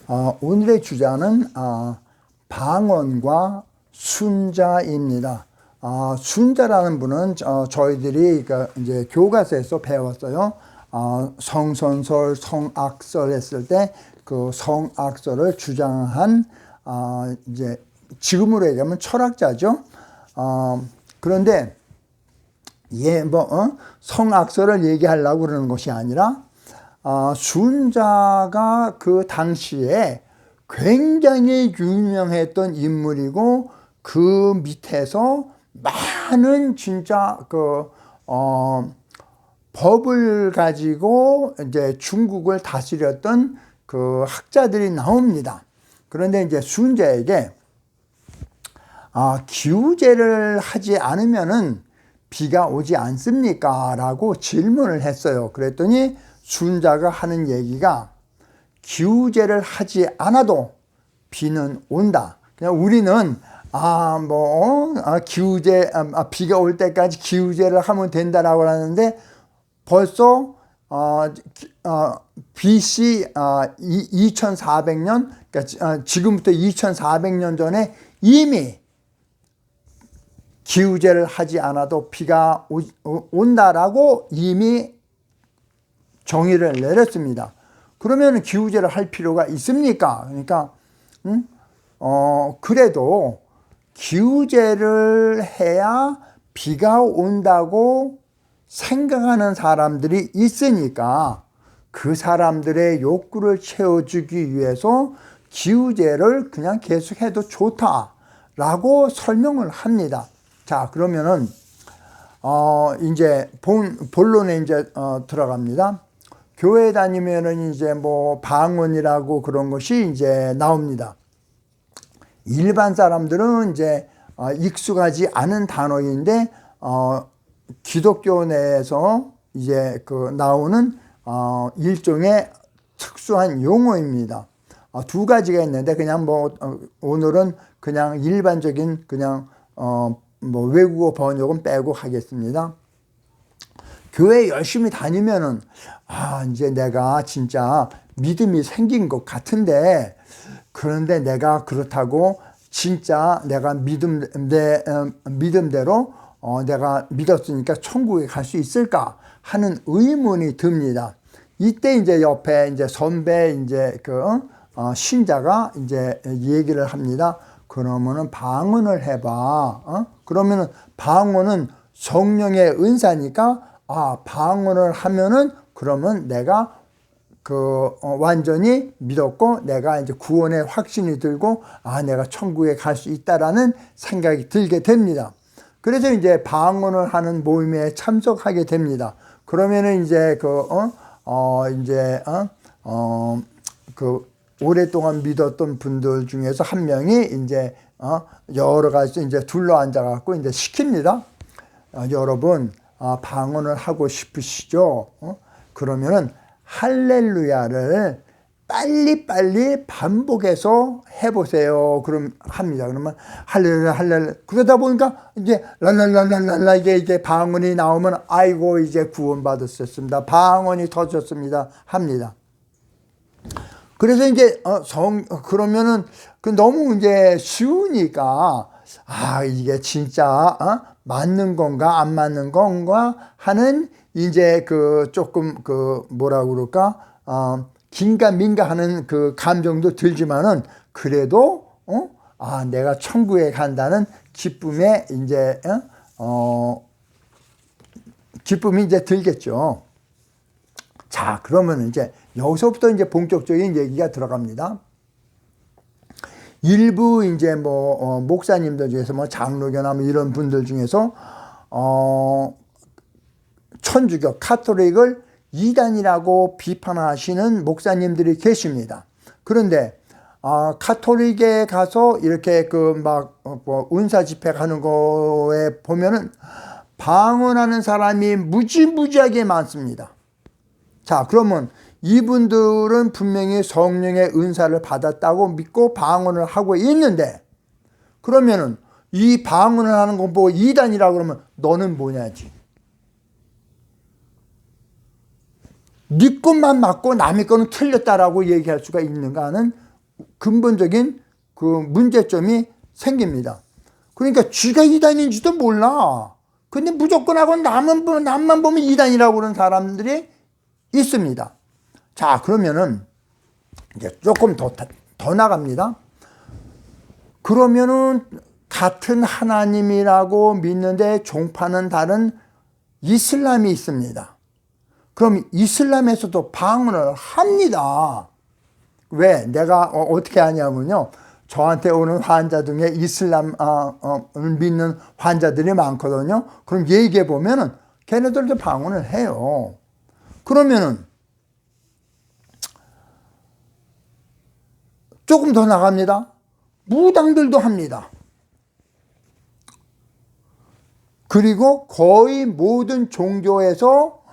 오늘의 주자는 방언과 순자입니다. 순자라는 분은 저희들이 이제 교과서에서 배웠어요. 성선설, 성악설 했을 때 그 성악설을 주장한 이제 지금으로 얘기하면 철학자죠. 그런데 성악설을 얘기하려고 그러는 것이 아니라 순자가 그 당시에 굉장히 유명했던 인물이고 그 밑에서 많은 진짜 법을 가지고 이제 중국을 다스렸던 그 학자들이 나옵니다. 그런데 이제 순자에게 기우제를 하지 않으면은 비가 오지 않습니까? 라고 질문을 했어요. 그랬더니 순자가 하는 얘기가 기우제를 하지 않아도 비는 온다. 그냥 우리는 기우제 비가 올 때까지 기우제를 하면 된다라고 하는데 벌써 BC 2400년 그러니까 지금부터 2400년 전에 이미 기우제를 하지 않아도 비가 온다라고 이미 정의를 내렸습니다. 그러면 기우제를 할 필요가 있습니까? 그러니까 그래도 기우제를 해야 비가 온다고 생각하는 사람들이 있으니까 그 사람들의 욕구를 채워주기 위해서 기우제를 그냥 계속해도 좋다라고 설명을 합니다. 자, 그러면은 이제 본론에 이제 들어갑니다. 교회 다니면은 이제 뭐 방언이라고 그런 것이 이제 나옵니다. 일반 사람들은 이제 익숙하지 않은 단어인데 기독교 내에서 이제 나오는 일종의 특수한 용어입니다. 두 가지가 있는데 그냥 오늘은 그냥 일반적인 그냥 외국어 번역은 빼고 하겠습니다. 교회 열심히 다니면은 이제 내가 진짜 믿음이 생긴 것 같은데 그런데 내가 그렇다고 진짜 내가 믿음대로 내가 믿었으니까 천국에 갈 수 있을까 하는 의문이 듭니다. 이때 이제 옆에 이제 선배 이제 신자가 이제 얘기를 합니다. 그러면은 방언을 해봐. 그러면은 방언은 성령의 은사니까 방언을 하면은 그러면 내가 완전히 믿었고 내가 이제 구원의 확신이 들고 내가 천국에 갈 수 있다라는 생각이 들게 됩니다. 그래서 이제 방언을 하는 모임에 참석하게 됩니다. 그러면은 이제 오랫동안 믿었던 분들 중에서 한 명이 이제 여러 가지 이제 둘러 앉아 갖고 이제 시킵니다. 여러분 방언을 하고 싶으시죠? 그러면은 할렐루야를 빨리빨리 반복해서 해보세요. 그럼 합니다. 그러면 할렐루야, 할렐루야. 그러다 보니까 이제 랄랄랄랄랄라 이게 방언이 나오면 아이고 이제 구원받았습니다. 방언이 터졌습니다. 합니다. 그래서 이제 그러면은 너무 이제 쉬우니까 이게 진짜 맞는 건가 안 맞는 건가 하는 이제 조금 뭐라고 그럴까 긴가민가 하는 감정도 들지만은 그래도 내가 천국에 간다는 기쁨에 이제 기쁨이 이제 들겠죠. 자, 그러면 이제 여기서부터 이제 본격적인 얘기가 들어갑니다. 일부 이제 목사님들 중에서 장로교나 이런 분들 중에서 천주교 카톨릭을 이단이라고 비판하시는 목사님들이 계십니다. 그런데 카톨릭에 가서 이렇게 은사 집회하는 거에 보면은 방언하는 사람이 무지무지하게 많습니다. 자, 그러면 이분들은 분명히 성령의 은사를 받았다고 믿고 방언을 하고 있는데 그러면은 이 방언을 하는 거 보고 이단이라고 그러면 너는 뭐냐지. 네 것만 맞고 남의 거는 틀렸다라고 얘기할 수가 있는가 하는 근본적인 그 문제점이 생깁니다. 그러니까 쥐가 이단인지도 몰라. 근데 무조건 하고 남만 보면 이단이라고 그러는 사람들이 있습니다. 자, 그러면은 이제 조금 더 나갑니다. 그러면은 같은 하나님이라고 믿는데 종파는 다른 이슬람이 있습니다. 그럼 이슬람에서도 방언을 합니다. 왜? 내가 어떻게 하냐면요. 저한테 오는 환자 중에 이슬람을 믿는 환자들이 많거든요. 그럼 얘기해 보면은 걔네들도 방언을 해요. 그러면은 조금 더 나갑니다. 무당들도 합니다. 그리고 거의 모든 종교에서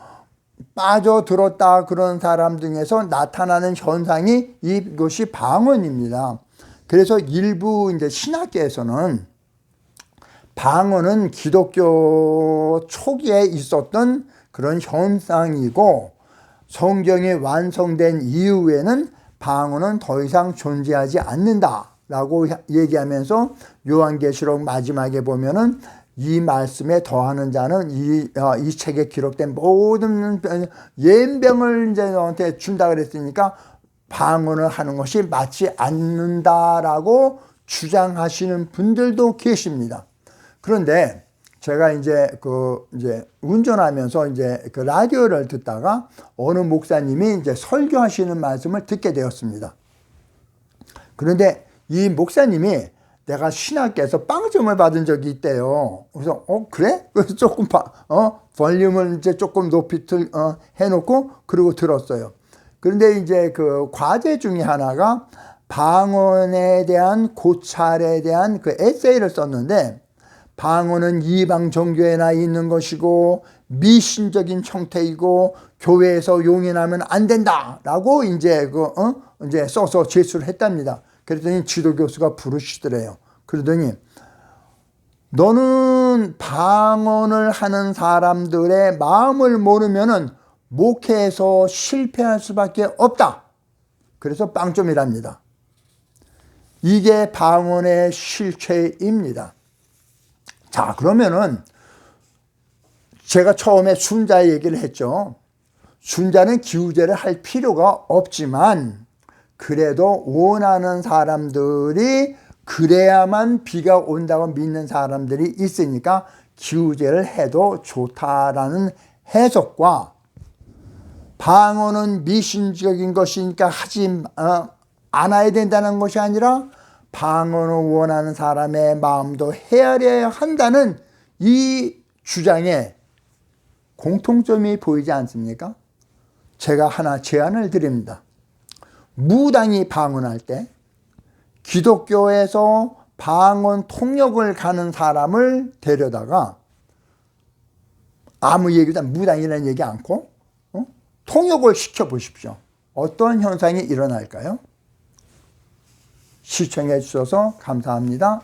빠져들었다 그런 사람 중에서 나타나는 현상이 이것이 방언입니다. 그래서 일부 이제 신학계에서는 방언은 기독교 초기에 있었던 그런 현상이고 성경이 완성된 이후에는 방언은 더 이상 존재하지 않는다라고 얘기하면서 요한계시록 마지막에 보면은 이 말씀에 더하는 자는 이 책에 기록된 모든 예병을 이제 너한테 준다 그랬으니까 방언을 하는 것이 맞지 않는다라고 주장하시는 분들도 계십니다. 그런데 제가 이제 운전하면서 이제 그 라디오를 듣다가 어느 목사님이 이제 설교하시는 말씀을 듣게 되었습니다. 그런데 이 목사님이 내가 신학교에서 빵점을 받은 적이 있대요. 그래서 그래? 그래서 조금 볼륨을 이제 조금 높이 해놓고 그리고 들었어요. 그런데 이제 그 과제 중에 하나가 방언에 대한 고찰에 대한 그 에세이를 썼는데 방언은 이방 종교에나 있는 것이고 미신적인 형태이고 교회에서 용인하면 안 된다라고 이제 이제 써서 제출을 했답니다. 그랬더니 지도 교수가 부르시더래요. 그러더니 너는 방언을 하는 사람들의 마음을 모르면은 목회에서 실패할 수밖에 없다. 그래서 빵점이랍니다. 이게 방언의 실체입니다. 자, 그러면은 제가 처음에 순자 얘기를 했죠. 순자는 기우제를 할 필요가 없지만 그래도 원하는 사람들이 그래야만 비가 온다고 믿는 사람들이 있으니까 기우제를 해도 좋다라는 해석과 방언은 미신적인 것이니까 하지 않아야 된다는 것이 아니라 방언을 원하는 사람의 마음도 헤아려야 한다는 이 주장에 공통점이 보이지 않습니까? 제가 하나 제안을 드립니다. 무당이 방언할 때 기독교에서 방언 통역을 가는 사람을 데려다가 아무 얘기도 무당이라는 얘기 않고 통역을 시켜보십시오. 어떤 현상이 일어날까요? 시청해 주셔서 감사합니다.